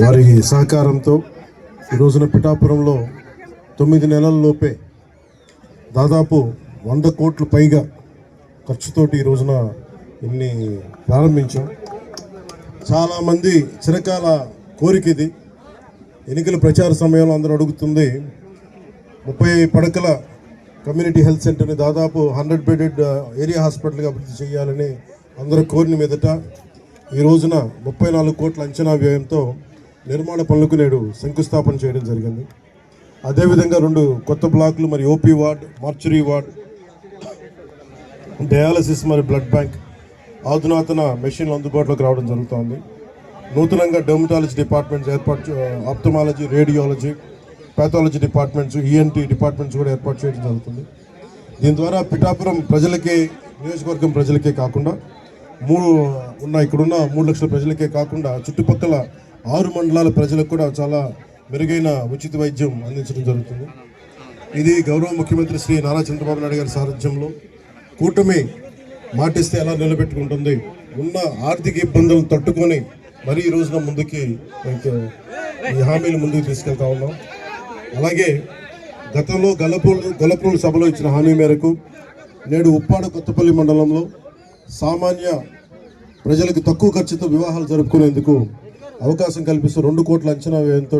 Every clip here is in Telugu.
వారి సహకారంతో ఈ రోజున పిఠాపురంలో 9 నెలల్లోపే దాదాపు 100 కోట్ల పైగా ఖర్చుతోటి ఈ రోజున ఇన్ని ప్రారంభించాం. చాలామంది చిరకాల కోరిక ఇది. ఎన్నికల ప్రచార సమయంలో అందరూ అడుగుతుంది 30 పడకల కమ్యూనిటీ హెల్త్ సెంటర్ని దాదాపు 100 బెడెడ్ ఏరియా హాస్పిటల్గా అభివృద్ధి చేయాలని అందరూ కోరిన మీదట ఈ రోజున 34 కోట్ల అంచనా వ్యయంతో నిర్మాణ పనులకు నేడు శంకుస్థాపన చేయడం జరిగింది. అదేవిధంగా 2 కొత్త బ్లాకులు మరి OP ward, mortuary ward, dialysis మరి బ్లడ్ బ్యాంక్ ఆధునాతన మెషిన్లు అందుబాటులోకి రావడం జరుగుతోంది. నూతనంగా డెర్మటాలజీ డిపార్ట్మెంట్స్ ఏర్పాటు, ophthalmology, radiology, pathology departments, ENT departments కూడా ఏర్పాటు చేయడం జరుగుతుంది. దీని ద్వారా పిఠాపురం ప్రజలకే, నియోజకవర్గం ప్రజలకే కాకుండా ఇక్కడున్న 3 లక్షల ప్రజలకే కాకుండా చుట్టుపక్కల 6 మండలాల ప్రజలకు కూడా చాలా మెరుగైన ఉచిత వైద్యం అందించడం జరుగుతుంది. ఇది గౌరవ ముఖ్యమంత్రి శ్రీ నారా చంద్రబాబు నాయుడు గారి సారథ్యంలో కూటమి మాటిస్తే ఎలా నిలబెట్టుకుంటుంది, ఉన్న ఆర్థిక ఇబ్బందులను తట్టుకొని మరీ ఈ రోజున ముందుకి ఈ హామీలు ముందుకు తీసుకెళ్తా ఉన్నాం. అలాగే గతంలో గొల్లప్రోలు సభలో ఇచ్చిన హామీ మేరకు నేడు ఉప్పాడ కొత్తపల్లి మండలంలో సామాన్య ప్రజలకు తక్కువ ఖర్చుతో వివాహాలు జరుపుకునేందుకు అవకాశం కల్పిస్తూ 2 కోట్ల అంచనా వ్యయంతో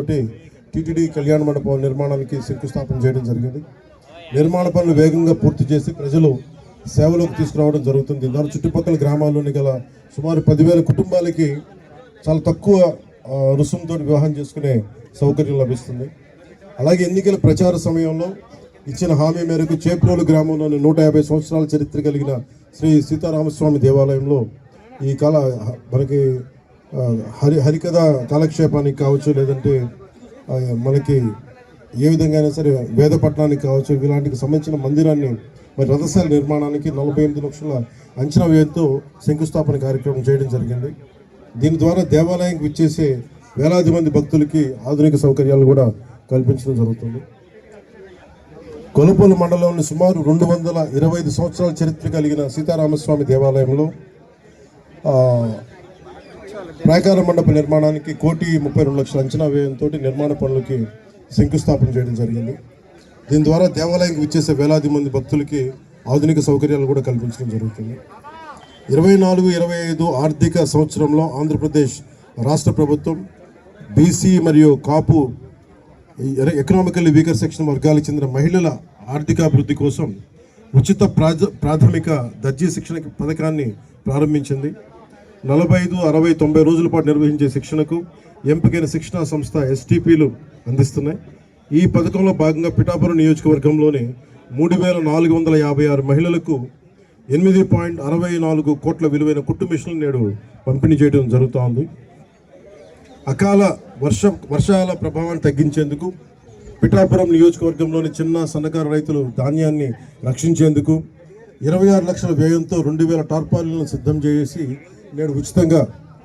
టీటీడీ కళ్యాణ మండపం నిర్మాణానికి శంకుస్థాపన చేయడం జరిగింది. నిర్మాణ పనులు వేగంగా పూర్తి చేసి ప్రజలు సేవలోకి తీసుకురావడం జరుగుతుంది. దాని చుట్టుపక్కల గ్రామాల్లోని గల సుమారు 10,000 కుటుంబాలకి చాలా తక్కువ రుసుముతో వివాహం చేసుకునే సౌకర్యం లభిస్తుంది. అలాగే ఎన్నికల ప్రచార సమయంలో ఇచ్చిన హామీ మేరకు చేప్రోలు గ్రామంలోని 150 సంవత్సరాల చరిత్ర కలిగిన శ్రీ సీతారామస్వామి దేవాలయంలో ఈ మనకి హరికథ కాలక్షేపానికి కావచ్చు, లేదంటే మనకి ఏ విధంగా అయినా సరే వేద పట్టణానికి కావచ్చు, ఇలాంటికి సంబంధించిన మందిరాన్ని మరి రథశాల నిర్మాణానికి 48 లక్షల అంచనా వ్యయంతో శంకుస్థాపన కార్యక్రమం చేయడం జరిగింది. దీని ద్వారా దేవాలయానికి విచ్చేసే వేలాది మంది భక్తులకి ఆధునిక సౌకర్యాలు కూడా కల్పించడం జరుగుతుంది. కొలపల్లి మండలంలోని సుమారు 225 సంవత్సరాల చరిత్ర కలిగిన సీతారామస్వామి దేవాలయంలో ప్రాకార మండప నిర్మాణానికి 1,32 లక్షల అంచనా వ్యయంతో నిర్మాణ పనులకి శంకుస్థాపన చేయడం జరిగింది. దీని ద్వారా దేవాలయానికి విచ్చేసే వేలాది మంది భక్తులకి ఆధునిక సౌకర్యాలు కూడా కల్పించడం జరుగుతుంది. 24-25 ఆర్థిక సంవత్సరంలో ఆంధ్రప్రదేశ్ రాష్ట్ర ప్రభుత్వం బీసీ మరియు కాపు ఎకనామికల్లీ వీకర్ సెక్షన్ వర్గాలకు చెందిన మహిళల ఆర్థికాభివృద్ధి కోసం ఉచిత ప్రాథమిక దర్జీ శిక్షణ పథకాన్ని ప్రారంభించింది. 45, 60, 90 రోజుల పాటు నిర్వహించే శిక్షణకు ఎంపికైన శిక్షణా సంస్థ ఎస్టీపీలు అందిస్తున్నాయి. ఈ పథకంలో భాగంగా పిఠాపురం నియోజకవర్గంలోని 3,456 మహిళలకు 8.64 కోట్ల విలువైన కుట్టు మిషన్లు నేడు పంపిణీ చేయడం జరుగుతోంది. అకాల వర్షాల ప్రభావాన్ని తగ్గించేందుకు పిఠాపురం నియోజకవర్గంలోని చిన్న సన్నకారు రైతులు ధాన్యాన్ని రక్షించేందుకు 26 లక్షల వ్యయంతో 2,000 టార్పాలిన్లను సిద్ధం చేసి నేడు ఉచితంగా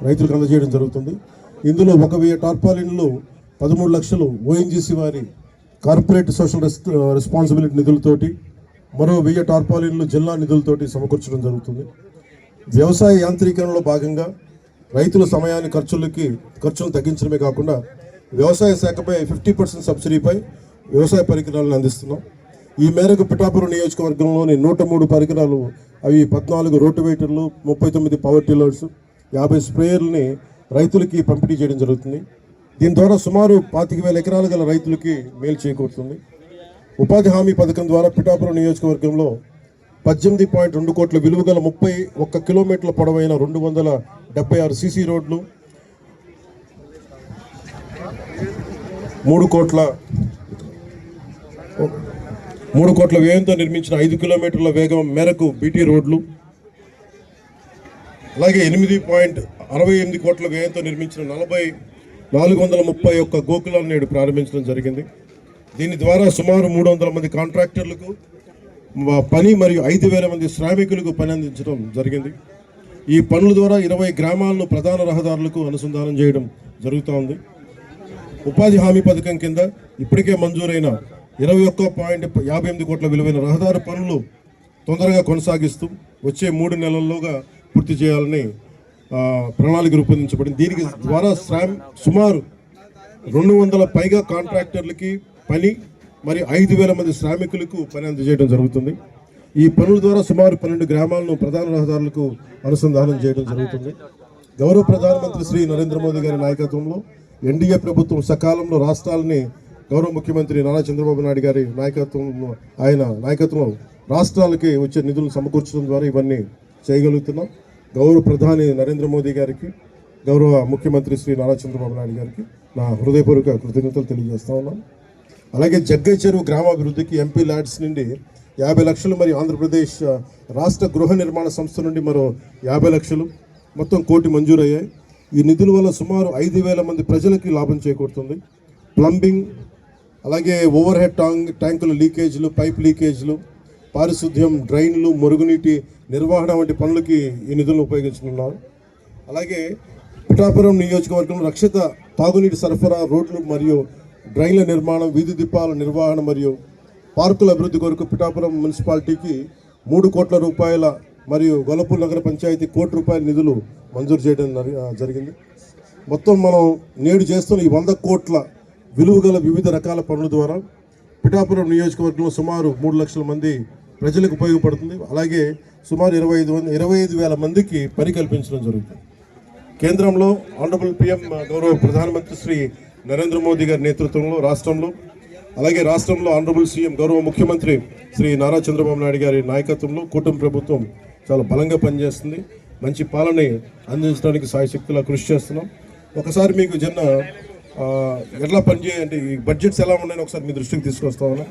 రైతులకు అందజేయడం జరుగుతుంది. ఇందులో 1,000 టార్పాలిన్లు 13 లక్షలు ఓఎన్జీసీ వారి కార్పొరేట్ సోషల్ రెస్పాన్సిబిలిటీ నిధులతోటి, మరో 1000 టార్పాలిన్లు జిల్లా నిధులతోటి సమకూర్చడం జరుగుతుంది. వ్యవసాయ యాంత్రీకరణలో భాగంగా రైతుల సమయాన్ని ఖర్చులను తగ్గించడమే కాకుండా వ్యవసాయ శాఖపై 50% సబ్సిడీపై వ్యవసాయ పరికరాలను అందిస్తున్నాం. ఈ మేరకు పిఠాపురం నియోజకవర్గంలోని 103 పరికరాలు, అవి 14 రోటివేటర్లు, 39 పవర్ టిల్లర్స్, 50 స్ప్రేయర్లని రైతులకి పంపిణీ చేయడం జరుగుతుంది. దీని ద్వారా సుమారు 25,000 ఎకరాలు గల రైతులకి మేలు చేకూరుతుంది. ఉపాధి హామీ పథకం ద్వారా పిఠాపురం నియోజకవర్గంలో 18.2 కోట్ల విలువ గల 31 కిలోమీటర్ల పొడవైన 276 సీసీ రోడ్లు, 3 కోట్ల వ్యయంతో నిర్మించిన 5 కిలోమీటర్ల వేగం మేరకు బీటీ రోడ్లు, అలాగే 8.68 కోట్ల వ్యయంతో నిర్మించిన 431 గోకులాలను నేడు ప్రారంభించడం జరిగింది. దీని ద్వారా సుమారు 300 మంది కాంట్రాక్టర్లకు పని మరియు 5,000 మంది శ్రామికులకు పని అందించడం జరిగింది. ఈ పనుల ద్వారా 20 గ్రామాలను ప్రధాన రహదారులకు అనుసంధానం చేయడం జరుగుతోంది. ఉపాధి హామీ పథకం కింద ఇప్పటికే మంజూరైన 21.58 కోట్ల విలువైన రహదారి పనులు తొందరగా కొనసాగిస్తూ వచ్చే 3 నెలల్లోగా పూర్తి చేయాలని ప్రణాళిక రూపొందించబడింది. దీనికి ద్వారా సుమారు 200 పైగా కాంట్రాక్టర్లకి పని, మరి 5,000 మంది శ్రామికులకు పని అందజేయడం జరుగుతుంది. ఈ పనుల ద్వారా సుమారు 12 గ్రామాలను ప్రధాన రహదారులకు అనుసంధానం చేయడం జరుగుతుంది. గౌరవ ప్రధానమంత్రి శ్రీ నరేంద్ర మోదీ గారి నాయకత్వంలో ఎన్డీఏ ప్రభుత్వం సకాలంలో రాష్ట్రాలని గౌరవ ముఖ్యమంత్రి నారా చంద్రబాబు నాయుడు గారి నాయకత్వంలో రాష్ట్రాలకి వచ్చే నిధులను సమకూర్చడం ద్వారా ఇవన్నీ చేయగలుగుతున్నాం. గౌరవ ప్రధాని నరేంద్ర మోదీ గారికి, గౌరవ ముఖ్యమంత్రి శ్రీ నారా చంద్రబాబు నాయుడు గారికి నా హృదయపూర్వక కృతజ్ఞతలు తెలియజేస్తా ఉన్నాం. అలాగే జగ్గయ్య చెరువు గ్రామాభివృద్ధికి ఎంపీ ల్యాడ్స్ నుండి 50 లక్షలు, మరి ఆంధ్రప్రదేశ్ రాష్ట్ర గృహ నిర్మాణ సంస్థ నుండి మరో 50 లక్షలు, మొత్తం 1 కోటి మంజూరయ్యాయి. ఈ నిధుల వల్ల సుమారు 5,000 మంది ప్రజలకి లాభం చేకూరుతుంది. ప్లంబింగ్, అలాగే ఓవర్ హెడ్ ట్యాంకుల లీకేజీలు, పైప్ లీకేజీలు, పారిశుద్ధ్యం, డ్రైన్లు, మురుగునీటి నిర్వహణ వంటి పనులకి ఈ నిధులను ఉపయోగించుకున్నారు. అలాగే పిఠాపురం నియోజకవర్గంలో రక్షిత తాగునీటి సరఫరా, రోడ్లు మరియు డ్రైన్ల నిర్మాణం, వీధి దీపాల నిర్వహణ మరియు పార్కుల అభివృద్ధి కొరకు పిఠాపురం మున్సిపాలిటీకి 3 కోట్ల రూపాయల మరియు గొల్లపూర్ నగర పంచాయతీ 1 కోటి రూపాయల నిధులు మంజూరు చేయడం జరిగింది. మొత్తం మనం నేడు చేస్తున్న ఈ 100 కోట్ల విలువ గల వివిధ రకాల పనుల ద్వారా పిఠాపురం నియోజకవర్గంలో సుమారు 3 లక్షల మంది ప్రజలకు ఉపయోగపడుతుంది. అలాగే సుమారు 25,000 మందికి పని కల్పించడం జరుగుతుంది. కేంద్రంలో ఆనరబుల్ పిఎం గౌరవ ప్రధానమంత్రి శ్రీ నరేంద్ర మోదీ గారి నేతృత్వంలో రాష్ట్రంలో, అలాగే రాష్ట్రంలో ఆనరబుల్ సీఎం గౌరవ ముఖ్యమంత్రి శ్రీ నారా చంద్రబాబు నాయుడు గారి నాయకత్వంలో కూటమి ప్రభుత్వం చాలా బలంగా పనిచేస్తుంది. మంచి పాలన అందించడానికి సాయశక్తులా కృషి చేస్తున్నాం. ఒకసారి మీకు ఎట్లా పనిచేయాలంటే ఈ బడ్జెట్స్ ఎలా ఉన్నాయని ఒకసారి మీ దృష్టికి తీసుకొస్తా ఉన్నా.